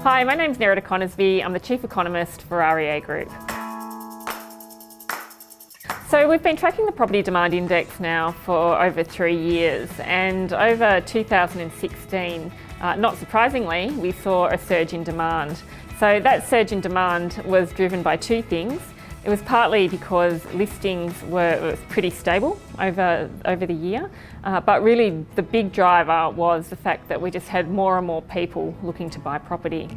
Hi, my name's Nerida Conisby. I'm the Chief Economist for REA Group. So we've been tracking the property demand index now for over 3 years, and over 2016, not surprisingly, we saw a surge in demand. So that surge in demand was driven by two things. It was partly because listings were pretty stable over the year, but really the big driver was the fact that we just had more and more people looking to buy property.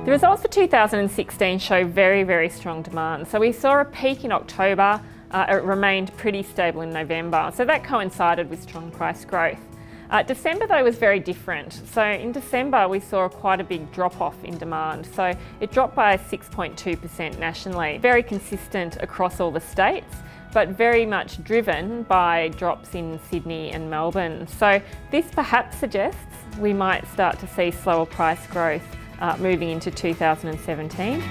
The results for 2016 show very, very strong demand. So we saw a peak in October, it remained pretty stable in November, so that coincided with strong price growth. December though was very different. So in December we saw quite a big drop off in demand. So it dropped by 6.2% nationally. Very consistent across all the states, but very much driven by drops in Sydney and Melbourne. So this perhaps suggests we might start to see slower price growth moving into 2017.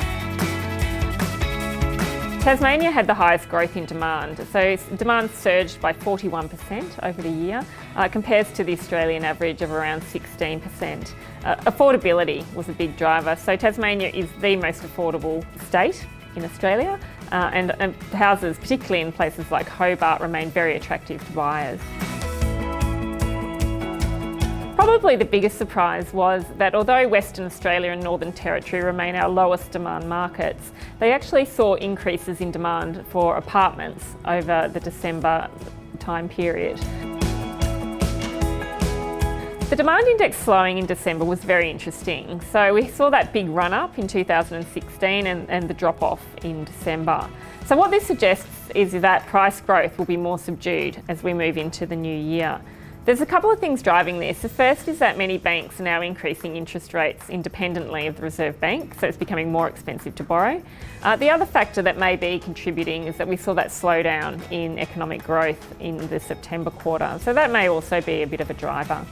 Tasmania had the highest growth in demand, so demand surged by 41% over the year, compares to the Australian average of around 16%. Affordability was a big driver, so Tasmania is the most affordable state in Australia, and houses, particularly in places like Hobart, remain very attractive to buyers. Probably the biggest surprise was that although Western Australia and Northern Territory remain our lowest demand markets, they actually saw increases in demand for apartments over the December time period. The demand index slowing in December was very interesting. So we saw that big run up in 2016 and the drop off in December. So what this suggests is that price growth will be more subdued as we move into the new year. There's a couple of things driving this. The first is that many banks are now increasing interest rates independently of the Reserve Bank, so it's becoming more expensive to borrow. The other factor that may be contributing is that we saw that slowdown in economic growth in the September quarter, so that may also be a bit of a driver.